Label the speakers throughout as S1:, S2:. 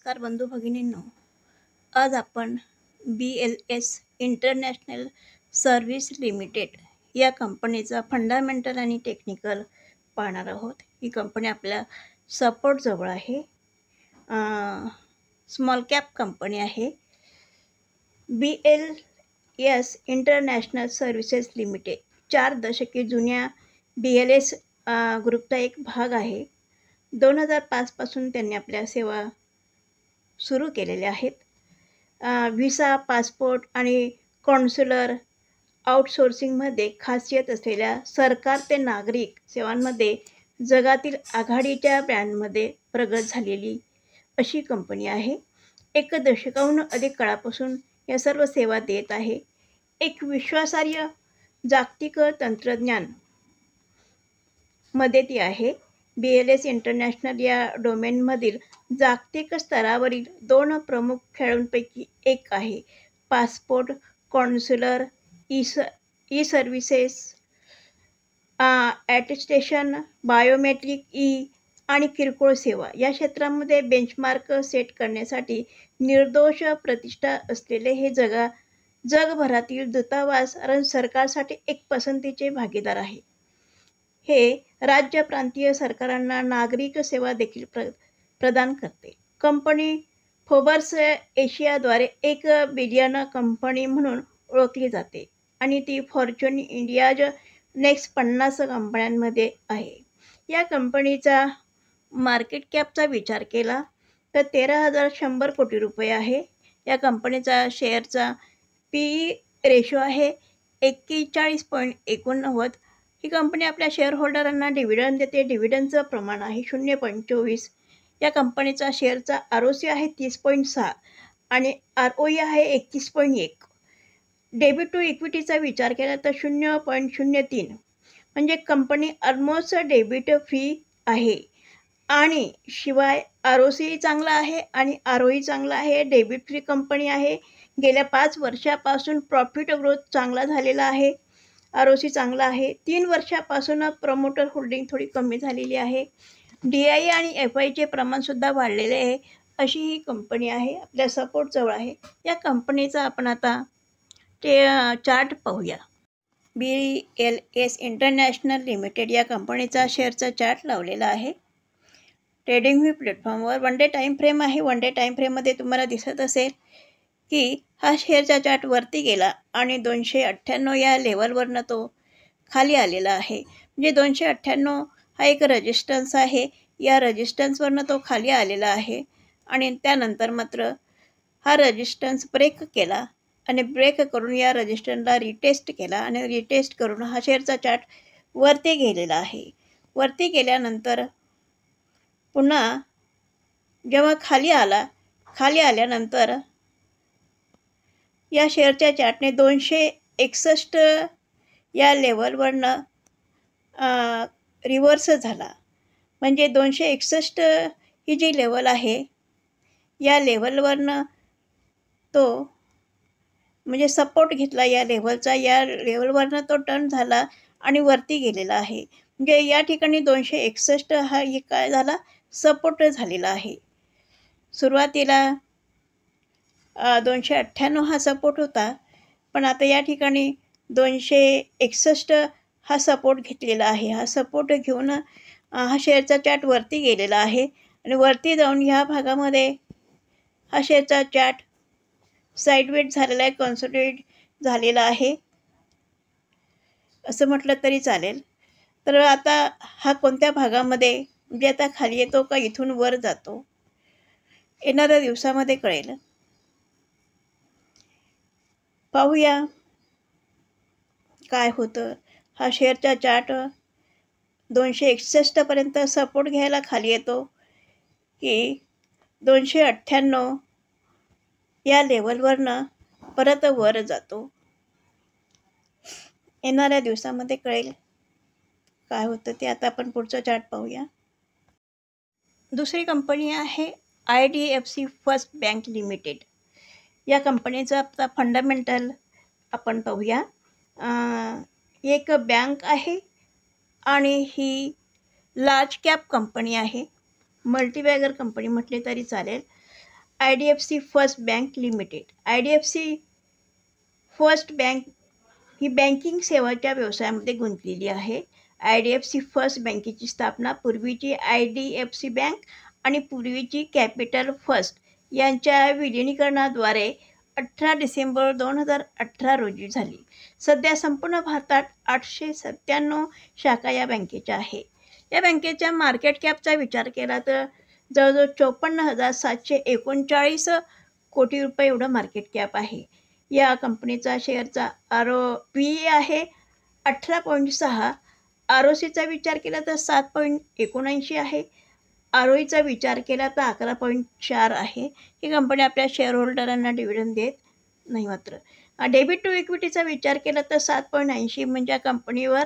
S1: नमस्कार बंधू भगिनींनो, आज आपण BLS इंटरनॅशनल सर्व्हिस लिमिटेड या कंपनीचा फंडामेंटल आणि टेक्निकल पाहणार आहोत. ही कंपनी आपल्या सपोर्टजवळ आहे. स्मॉल कॅप कंपनी आहे. BLS इंटरनॅशनल सर्व्हिसेस लिमिटेड 4 दशके जुन्या BLS ग्रुपचा एक भाग आहे. 2005 पासून त्यांनी आपल्या सेवा सुरू केलेल्या आहेत. व्हिसा, पासपोर्ट आणि कॉन्स्युलर आउटसोर्सिंगमध्ये खासियत असलेल्या सरकार ते नागरिक सेवांमध्ये जगातील आघाडीच्या ब्रँडमध्ये प्रगत झालेली अशी कंपनी आहे. 1 दशकाहून अधिक काळापासून या सर्व सेवा देत आहे. एक विश्वासार्ह जागतिक तंत्रज्ञान मध्ये ती आहे. BLS इंटरनॅशनल या डोमेनमधील जागतिक स्तरावरील 2 प्रमुख खेळाडूंपैकी एक आहे. पासपोर्ट, कॉन्स्युलर, ई सर्व्हिसेस, ॲटेस्टेशन, बायोमेट्रिक, आणि किरकोळ सेवा या क्षेत्रामध्ये बेंचमार्क सेट करण्यासाठी निर्दोष प्रतिष्ठा असलेले हे जगभरातील दूतावास सरकारसाठी एक पसंतीचे भागीदार आहे. हे राज्य प्रांतीय सरकारांना नागरिक सेवा देखील प्रदान करते. कंपनी फोर्ब्स एशियाद्वारे 1 बिलियन कंपनी म्हणून ओळखली जाते आणि ती फॉर्च्यून इंडियाज नेक्स्ट 50 कंपन्यांमध्ये आहे. या कंपनीचा मार्केट कॅपचा विचार केला तर 13,100 कोटी रुपये आहे. या कंपनीचा शेअरचा PE रेशो आहे 41.89. ही कंपनी आपल्या शेअरहोल्डरांना डिव्हिडंड देते. डिव्हिडंडचं प्रमाण आहे 0.24. या कंपनीचा शेअरचा ROC आहे 30.6 आणि ROE आहे 31.1. डेबिट टू इक्विटीचा विचार केला तर 0.03. म्हणजे कंपनी ऑलमोस्ट डेबिट फ्री आहे आणि शिवाय ROC चांगला आहे आणि ROE चांगला आहे. डेबिट फ्री कंपनी आहे. गेल्या 5 वर्षापासून प्रॉफिट ग्रोथ चांगला झालेला आहे. ROC चांगला आहे. 3 वर्षापासून प्रमोटर होल्डिंग थोडी कमी झालेली आहे. DI आणि FIचे प्रमाणसुद्धा वाढलेले आहे. अशी ही कंपनी आहे. आपल्या सपोर्टजवळ आहे. या कंपनीचा आपण आता चार्ट पाहूया. BLS इंटरनॅशनल लिमिटेड या कंपनीचा शेअरचा चार्ट लावलेला आहे. ट्रेडिंग व्ह्यू प्लॅटफॉर्मवर 1 डे टाईम फ्रेम आहे. 1 डे टाईम फ्रेममध्ये तुम्हाला दिसत असेल की हा शेअरचा चार्ट वरती गेला आणि 298 या लेवलवरनं तो खाली आलेला आहे. म्हणजे 298 हा एक रेजिस्टन्स आहे. या रेजिस्टन्सवरनं तो खाली आलेला आहे आणि त्यानंतर मात्र हा रेजिस्टन्स ब्रेक केला आणि ब्रेक करून या रेजिस्टन्सला रिटेस्ट केला आणि रिटेस्ट करून हा शेअरचा चार्ट वरती गेलेला आहे. वरती गेल्यानंतर पुन्हा जेव्हा खाली आल्यानंतर या शेअरच्या चार्टने 261 या लेवलवरनं रिव्हर्स झाला. म्हणजे 261 ही जी लेवल आहे या लेवलवरनं तो म्हणजे सपोर्ट घेतला या लेवलचा. या लेवलवरनं तो टर्न झाला आणि वरती गेलेला आहे. म्हणजे या ठिकाणी 261 हा काय झाला, सपोर्ट झालेला आहे. सुरुवातीला 298 हा सपोर्ट होता, पण आता या ठिकाणी 261 हा सपोर्ट घेतलेला आहे. हा सपोर्ट घेऊन हा शेअरचा चार्ट वरती गेलेला आहे आणि वरती जाऊन ह्या भागामध्ये हा शेअरचा चार्ट साईडवेज झालेला आहे, कॉन्सोलिडेट झालेला आहे असं म्हटलं तरी चालेल. तर आता हा कोणत्या भागामध्ये म्हणजे आता खाली येतो का इथून वर जातो येणाऱ्या दिवसामध्ये कळेल. पाहूया काय होतं. हा शेअरचा चार्ट 261 पर्यंत सपोर्ट घ्यायला खाली येतो की 298 या लेवलवरनं परत वर जातो. येणाऱ्या दिवसामध्ये कळेल काय होतं ते. आता आपण पुढचा चार्ट पाहूया. दुसरी कंपनी आहे IDFC फर्स्ट बँक लिमिटेड. या कंपनीचा आता फंडामेंटल आपण पाहूया. एक बँक आहे आणि ही लार्ज कॅप कंपनी आहे. मल्टीबॅगर कंपनी म्हटले तरी चालेल. IDFC first bank limited. IDFC first bank ही बँकिंग सेवाच्या व्यवसायामध्ये गुंतलेली आहे. IDFC फर्स्ट बँकेची स्थापना पूर्वीची IDFC बँक आणि पूर्वीची कॅपिटल फर्स्ट यांच्या विलिनीकरणाद्वारे 18 डिसेंबर 2018 रोजी झाली. सध्या संपूर्ण भारतात 897 शाखा या बँकेच्या आहे. या बँकेच्या मार्केट कॅपचा विचार केला तर जवळजवळ 54,739 कोटी रुपये एवढं मार्केट कॅप आहे. या कंपनीचा शेअरचा ROE आहे 18.6. ROCचा विचार केला तर 7.79 आहे. ROEचा विचार केला तर 11.4 आहे. ही कंपनी आपल्या शेअर होल्डरांना डिव्हिडंड देत नाही. मात्र डेबिट टू इक्विटीचा विचार केला तर 7.80 म्हणजे या कंपनीवर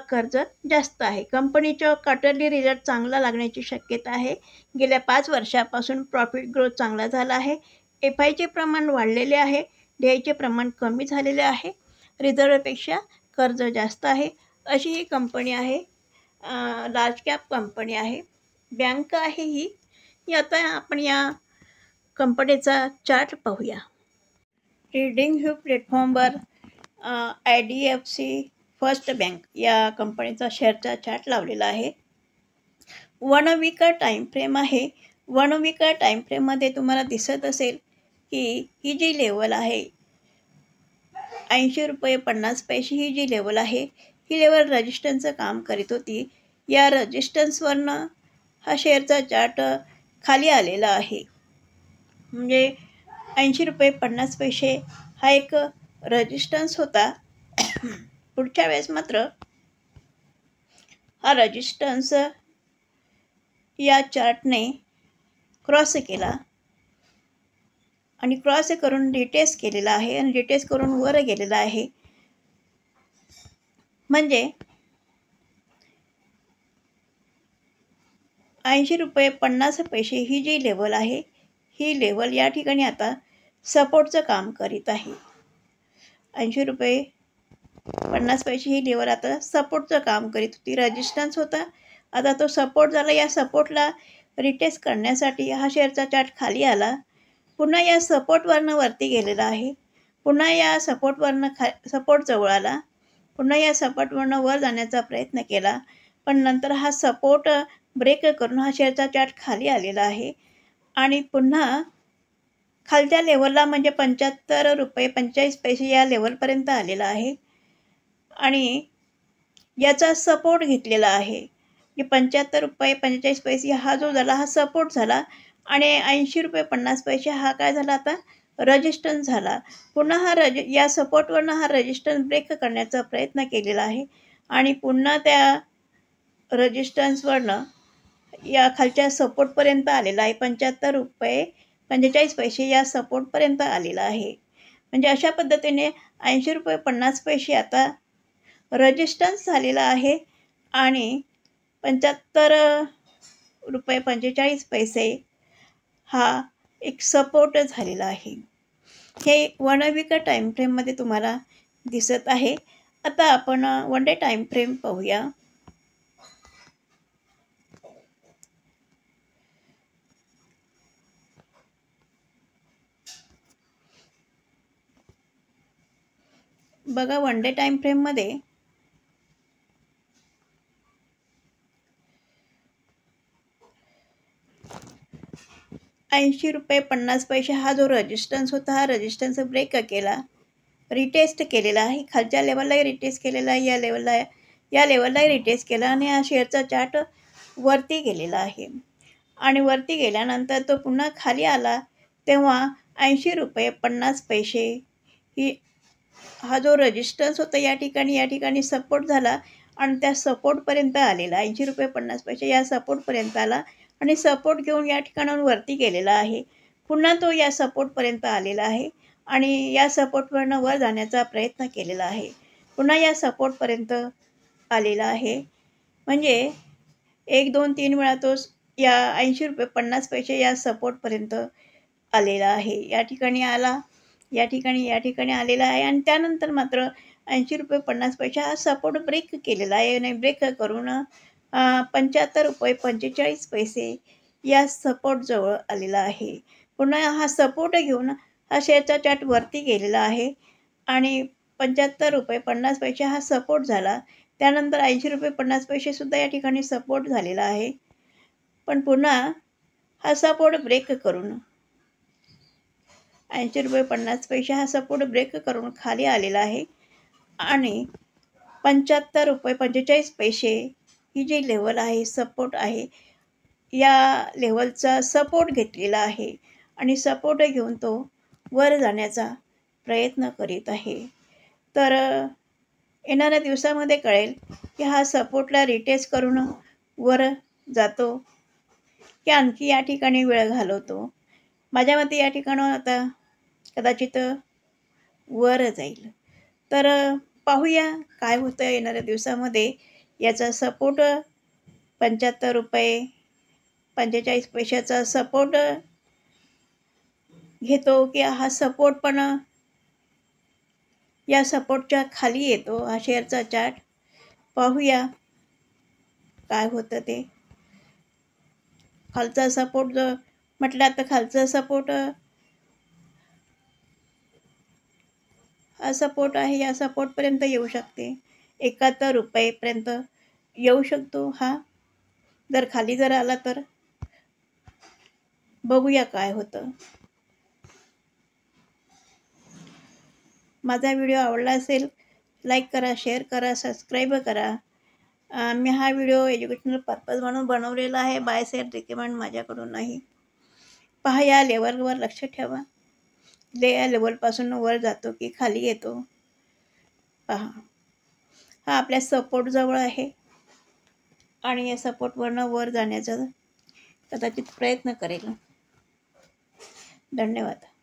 S1: कर्ज जास्त आहे. कंपनीचा क्वार्टरली रिझल्ट चांगला लागण्याची शक्यता आहे. गेल्या 5 वर्षापासून प्रॉफिट ग्रोथ चांगला झाला आहे. FIचे प्रमाण वाढलेले आहे. DIचे प्रमाण कमी झालेले आहे. रिझर्वपेक्षा कर्ज जास्त आहे. अशी ही कंपनी आहे. लार्ज कॅप कंपनी आहे. बँक आहे ही. आता आपण या कंपनीचा चार्ट पाहूया. ट्रेडिंग व्ह्यू प्लॅटफॉर्मवर IDFC फर्स्ट बँक या कंपनीचा शेअरचा चार्ट लावलेला आहे. 1 वीक टाईम फ्रेम आहे. 1 वीक टाईम फ्रेममध्ये तुम्हाला दिसत असेल की ही जी लेवल आहे 80 रुपये 50 पैसे ही जी लेवल आहे ही लेवल रजिस्टन्सचं काम करीत होती. या रजिस्टन्सवरनं हा शेअरचा चार्ट खाली आलेला आहे. म्हणजे 80 रुपये 50 पैसे हा एक रजिस्टन्स होता. पुढच्या वेळेस मात्र हा रजिस्टन्स या चार्टने क्रॉस केला आणि क्रॉस करून रिटेस्ट केलेला आहे आणि रिटेस्ट करून वर गेलेला आहे. म्हणजे 80 रुपये 50 पैसे ही जी लेवल आहे ही लेवल या ठिकाणी आता सपोर्टचं काम करीत आहे. 80 रुपये 50 पैसे ही लेवल आता सपोर्टचं काम करीत होती. रेजिस्टन्स होता, आता तो सपोर्ट झाला. या सपोर्टला रिटेस्ट करण्यासाठी हा शेअरचा चार्ट खाली आला. पुन्हा या सपोर्टवरनं वरती गेलेला आहे. पुन्हा या सपोर्टवरनं सपोर्ट जवळ आला. पुन्हा या सपोर्टवरनं वर जाण्याचा प्रयत्न केला. पण नंतर हा सपोर्ट ब्रेक करून हा शेअरचा चार्ट खाली आलेला आहे आणि पुन्हा खालच्या लेवलला म्हणजे 75 रुपये 45 पैसे या लेवलपर्यंत आलेला आहे आणि याचा सपोर्ट घेतलेला आहे. 75 रुपये 45 पैसे हा जो झाला हा सपोर्ट झाला आणि 80 रुपये 50 पैसे हा काय झाला आता रजिस्टन्स झाला. पुन्हा हा या सपोर्टवरनं हा रजिस्टन्स ब्रेक करण्याचा प्रयत्न केलेला आहे आणि पुन्हा त्या रजिस्टन्सवरनं या खालच्या सपोर्टपर्यंत आलेला आहे. 75 रुपये 45 पैसे या सपोर्टपर्यंत आलेला आहे. म्हणजे अशा पद्धतीने 80 रुपये 50 पैसे आता रजिस्टन्स झालेला आहे आणि 75 रुपये 45 पैसे हा एक सपोर्ट झालेला आहे. हे 1 वीक टाईम फ्रेममध्ये तुम्हाला दिसत आहे. आता आपण 1 डे टाईम फ्रेम पाहूया. बघा 1 डे टाईम फ्रेममध्ये ₹80 रुपये 50 पैसे हा जो रेजिस्टन्स होता हा रेजिस्टन्स ब्रेक केला, रिटेस्ट केलेला आहे. खालच्या लेवललाही रिटेस्ट केलेला आहे, या लेवललाही रिटेस्ट केला आणि हा शेअरचा चार्ट वरती गेलेला आहे आणि वरती गेल्यानंतर तो पुन्हा खाली आला तेव्हा 80 रुपये 50 पैसे ही हा जो रेजिस्टन्स होता या ठिकाणी सपोर्ट झाला आणि त्या सपोर्टपर्यंत आलेला 80 रुपये 50 पैसे या सपोर्टपर्यंत आला आणि सपोर्ट घेऊन या ठिकाणाहून वरती गेलेला आहे. पुन्हा तो या सपोर्टपर्यंत आलेला आहे आणि या सपोर्टवरनं वर जाण्याचा प्रयत्न केलेला आहे. पुन्हा या सपोर्टपर्यंत आलेला आहे. म्हणजे 1 2 3 वेळा तो या 80 रुपये 50 पैसे या सपोर्टपर्यंत आलेला आहे. या ठिकाणी आला, या ठिकाणी आलेला आहे आणि त्यानंतर मात्र 80 रुपये 50 पैसे हा सपोर्ट ब्रेक केलेला आहे आणि ब्रेक करून 75 रुपये 45 पैसे या सपोर्टजवळ आलेला आहे. पुन्हा हा सपोर्ट घेऊन हा शेअरचा चार्ट वरती गेलेला आहे आणि ₹75.50 हा सपोर्ट झाला. त्यानंतर ₹80.50 या ठिकाणी सपोर्ट झालेला आहे. पण पुन्हा हा सपोर्ट ब्रेक करून ₹80.50 हा सपोर्ट ब्रेक करून खाली आलेला आहे आणि ₹75.45 ही जी लेवल आहे, सपोर्ट आहे, या लेवलचा सपोर्ट घेतलेला आहे आणि सपोर्ट घेऊन तो वर जाण्याचा प्रयत्न करीत आहे. तर येणाऱ्या दिवसामध्ये कळेल की हा सपोर्टला रिटेस्ट करून वर जातो की आणखी या ठिकाणी वेळ घालवतो. माझ्या मते या ठिकाणाहून आता कदाचित वर जाईल. तर पाहूया काय होतं येणाऱ्या दिवसामध्ये. याचा सपोर्ट ₹75.45 सपोर्ट घेतो की हा सपोर्ट पण या सपोर्टच्या खाली येतो हा शेअरचा चार्ट. पाहूया काय होतं ते. खालचा सपोर्ट जो म्हटला तर खालचा सपोर्ट हा सपोर्ट आहे, या सपोर्टपर्यंत येऊ शकते. ₹71 येऊ शकतो हा. जर खाली जर आला तर बघूया काय होतं. माझा व्हिडिओ आवडला असेल लाईक करा, शेअर करा, सबस्क्राईब करा. मी हा व्हिडिओ एज्युकेशनल पर्पज म्हणून बनवलेला आहे. बाय सेल रिकमेंड माझ्याकडून नाही. पहा या लेवलवर लक्ष ठेवा. या लेवलपासून वर जातो की खाली येतो पहा. हा आपल्या सपोर्टजवळ आहे आणि या सपोर्टवरनं वर जाण्याचा कदाचित प्रयत्न करेल. धन्यवाद.